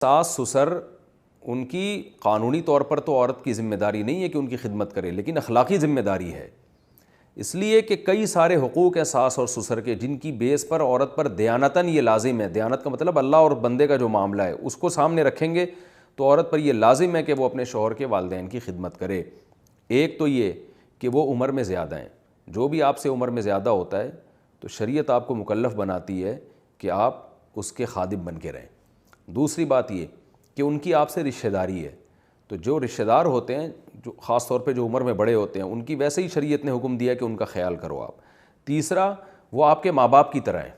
ساس سسر ان کی قانونی طور پر تو عورت کی ذمہ داری نہیں ہے کہ ان کی خدمت کرے، لیکن اخلاقی ذمہ داری ہے، اس لیے کہ کئی سارے حقوق ہیں ساس اور سسر کے جن کی بیس پر عورت پر دیانتاً یہ لازم ہے، دیانت کا مطلب اللہ اور بندے کا جو معاملہ ہے اس کو سامنے رکھیں گے تو عورت پر یہ لازم ہے کہ وہ اپنے شوہر کے والدین کی خدمت کرے۔ ایک تو یہ کہ وہ عمر میں زیادہ ہیں، جو بھی آپ سے عمر میں زیادہ ہوتا ہے تو شریعت آپ کو مکلف بناتی ہے کہ آپ اس کے خادم بن کے رہیں۔ دوسری بات یہ کہ ان کی آپ سے رشتہ داری ہے، تو جو رشتہ دار ہوتے ہیں، جو خاص طور پہ جو عمر میں بڑے ہوتے ہیں، ان کی ویسے ہی شریعت نے حکم دیا کہ ان کا خیال کرو آپ۔ تیسرا، وہ آپ کے ماں باپ کی طرح ہیں،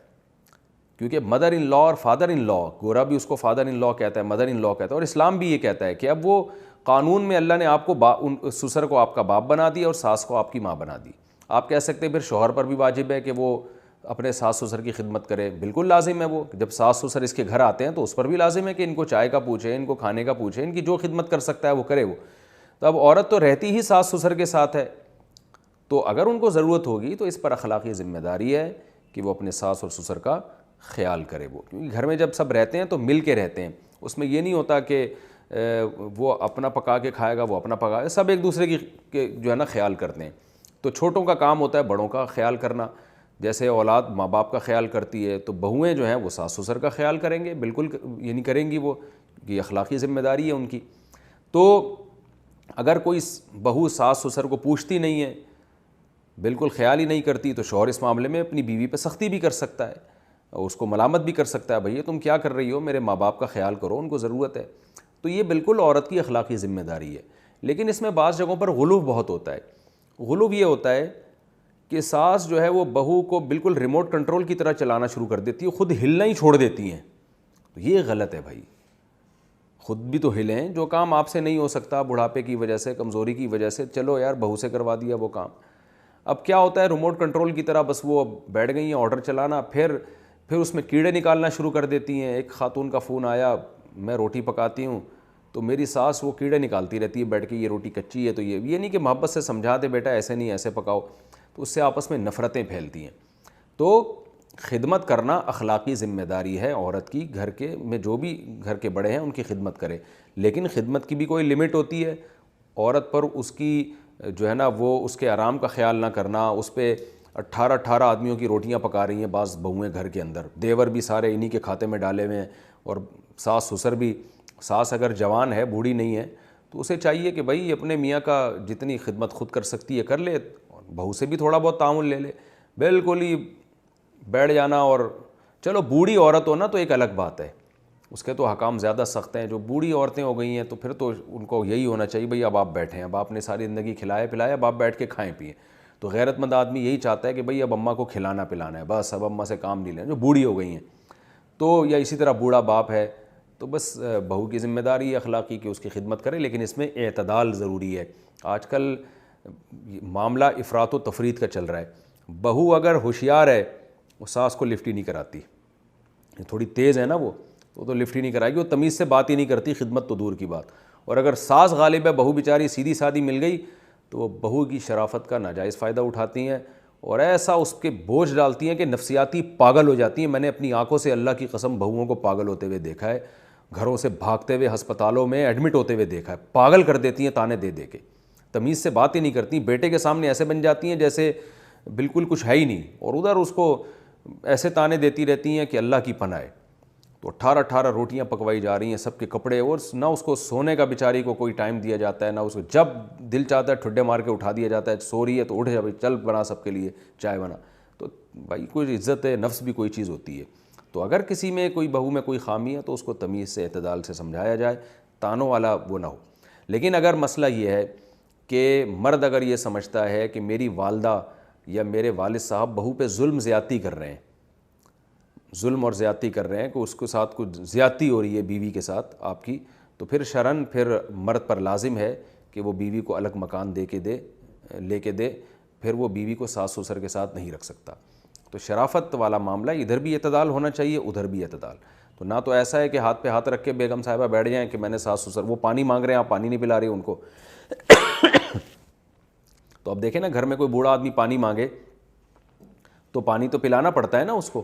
کیونکہ مدر ان لا اور فادر ان لا، گورا بھی اس کو فادر ان لا کہتا ہے، مدر ان لا کہتا ہے، اور اسلام بھی یہ کہتا ہے کہ اب وہ قانون میں اللہ نے آپ کو سسر کو آپ کا باپ بنا دیا اور ساس کو آپ کی ماں بنا دی۔ آپ کہہ سکتے ہیں پھر شوہر پر بھی واجب ہے کہ وہ اپنے ساس سسر کی خدمت کرے، بالکل لازم ہے، وہ جب ساس سسر اس کے گھر آتے ہیں تو اس پر بھی لازم ہے کہ ان کو چائے کا پوچھے، ان کو کھانے کا پوچھے، ان کی جو خدمت کر سکتا ہے وہ کرے وہ۔ تو اب عورت تو رہتی ہی ساس سسر کے ساتھ ہے، تو اگر ان کو ضرورت ہوگی تو اس پر اخلاقی ذمہ داری ہے کہ وہ اپنے ساس اور سسر کا خیال کرے وہ، کیونکہ گھر میں جب سب رہتے ہیں تو مل کے رہتے ہیں، اس میں یہ نہیں ہوتا کہ وہ اپنا پکا کے کھائے گا وہ اپنا پکا، سب ایک دوسرے کی جو ہے نا خیال کرتے ہیں۔ تو چھوٹوں کا کام ہوتا ہے بڑوں کا خیال کرنا، جیسے اولاد ماں باپ کا خیال کرتی ہے تو بہویں جو ہیں وہ ساس سسر کا خیال کریں گے، بالکل یعنی کریں گی وہ، یہ اخلاقی ذمہ داری ہے ان کی۔ تو اگر کوئی بہو ساس سسر کو پوچھتی نہیں ہے، بالکل خیال ہی نہیں کرتی، تو شوہر اس معاملے میں اپنی بیوی پہ سختی بھی کر سکتا ہے اور اس کو ملامت بھی کر سکتا ہے، بھئی تم کیا کر رہی ہو، میرے ماں باپ کا خیال کرو، ان کو ضرورت ہے۔ تو یہ بالکل عورت کی اخلاقی ذمہ داری ہے، لیکن اس میں بعض جگہوں پر غلو بہت ہوتا ہے۔ غلو یہ ہوتا ہے کہ ساس جو ہے وہ بہو کو بالکل ریموٹ کنٹرول کی طرح چلانا شروع کر دیتی ہے، خود ہلنا ہی چھوڑ دیتی ہیں، تو یہ غلط ہے بھائی، خود بھی تو ہلیں، جو کام آپ سے نہیں ہو سکتا بڑھاپے کی وجہ سے، کمزوری کی وجہ سے، چلو یار بہو سے کروا دیا وہ کام۔ اب کیا ہوتا ہے ریموٹ کنٹرول کی طرح بس وہ بیٹھ گئی ہیں آرڈر چلانا، پھر اس میں کیڑے نکالنا شروع کر دیتی ہیں۔ ایک خاتون کا فون آیا، میں روٹی پکاتی ہوں تو میری ساس وہ کیڑے نکالتی رہتی ہے بیٹھ کے، یہ روٹی کچی ہے تو یہ نہیں کہ محبت سے سمجھا دے بیٹا ایسے نہیں ایسے پکاؤ، تو اس سے آپس میں نفرتیں پھیلتی ہیں۔ تو خدمت کرنا اخلاقی ذمہ داری ہے عورت کی، گھر کے میں جو بھی گھر کے بڑے ہیں ان کی خدمت کرے، لیکن خدمت کی بھی کوئی لمٹ ہوتی ہے۔ عورت پر اس کی جو ہے نا وہ اس کے آرام کا خیال نہ کرنا، اس پہ 18 آدمیوں کی روٹیاں پکا رہی ہیں بعض بہویں گھر کے اندر، دیور بھی سارے انہی کے کھاتے میں ڈالے ہوئے ہیں، اور ساس سسر بھی، ساس اگر جوان ہے بوڑھی نہیں ہے تو اسے چاہیے کہ بھائی اپنے میاں کا جتنی خدمت خود کر سکتی ہے کر لے، بہو سے بھی تھوڑا بہت تعاون لے لے، بالکل ہی بیٹھ جانا۔ اور چلو بوڑھی عورت ہو نا تو ایک الگ بات ہے، اس کے تو حکام زیادہ سخت ہیں، جو بوڑھی عورتیں ہو گئی ہیں تو پھر تو ان کو یہی ہونا چاہیے بھئی اب آپ بیٹھیں، اب آپ نے ساری زندگی کھلایا پلایا، اب آپ بیٹھ کے کھائیں پئیں۔ تو غیرت مند آدمی یہی چاہتا ہے کہ بھئی اب اماں کو کھلانا پلانا ہے، بس اب اماں سے کام نہیں لینا، جو بوڑھی ہو گئی ہیں تو، یا اسی طرح بوڑھا باپ ہے تو بس بہو کی ذمہ داری ہے اخلاقی کہ اس کی خدمت کرے، لیکن اس میں اعتدال ضروری ہے۔ آج کل معاملہ افراط و تفریط کا چل رہا ہے، بہو اگر ہوشیار ہے وہ ساس کو لفٹ ہی نہیں کراتی، تھوڑی تیز ہے نا وہ تو لفٹ ہی نہیں کرائے گی، وہ تمیز سے بات ہی نہیں کرتی، خدمت تو دور کی بات۔ اور اگر ساس غالب ہے، بہو بیچاری سیدھی سادھی مل گئی تو وہ بہو کی شرافت کا ناجائز فائدہ اٹھاتی ہیں اور ایسا اس کے بوجھ ڈالتی ہیں کہ نفسیاتی پاگل ہو جاتی ہیں۔ میں نے اپنی آنکھوں سے اللہ کی قسم بہوؤں کو پاگل ہوتے ہوئے دیکھا ہے، گھروں سے بھاگتے ہوئے ہسپتالوں میں ایڈمٹ ہوتے ہوئے دیکھا ہے، پاگل کر دیتی ہیں تانے دے دے کے، تمیز سے بات ہی نہیں کرتی، بیٹے کے سامنے ایسے بن جاتی ہیں جیسے بالکل کچھ ہے ہی نہیں، اور ادھر اس کو ایسے تانے دیتی رہتی ہیں کہ اللہ کی پناہ ہے۔ تو 18 روٹیاں پکوائی جا رہی ہیں، سب کے کپڑے، اور نہ اس کو سونے کا بیچاری کو کوئی ٹائم دیا جاتا ہے، نہ اس کو جب دل چاہتا ہے ٹھڈے مار کے اٹھا دیا جاتا ہے، سو رہی ہے تو اٹھ جا بھائی چل بنا سب کے لیے چائے بنا۔ تو بھائی کوئی عزت نفس بھی کوئی چیز ہوتی ہے۔ تو اگر کسی میں کوئی بہو میں کوئی خامی ہے تو اس کو تمیز سے اعتدال سے سمجھایا جائے، تانوں والا وہ نہ ہو۔ لیکن اگر مسئلہ یہ ہے کہ مرد اگر یہ سمجھتا ہے کہ میری والدہ یا میرے والد صاحب بہو پہ ظلم زیادتی کر رہے ہیں، ظلم اور زیادتی کر رہے ہیں کہ اس کے ساتھ کچھ زیادتی ہو رہی ہے بیوی کے ساتھ آپ کی، تو پھر شرعاً پھر مرد پر لازم ہے کہ وہ بیوی کو الگ مکان لے کے دے، پھر وہ بیوی کو ساس سسر کے ساتھ نہیں رکھ سکتا۔ تو شرافت والا معاملہ، ادھر بھی اعتدال ہونا چاہیے ادھر بھی اعتدال۔ تو نہ تو ایسا ہے کہ ہاتھ پہ ہاتھ رکھ کے بیگم صاحبہ بیٹھ جائیں کہ میں نے ساس سسر، وہ پانی مانگ رہے ہیں آپ پانی نہیں پلا رہے ان کو۔ تو اب دیکھیں نا گھر میں کوئی بوڑھا آدمی پانی مانگے تو پانی تو پلانا پڑتا ہے نا اس کو،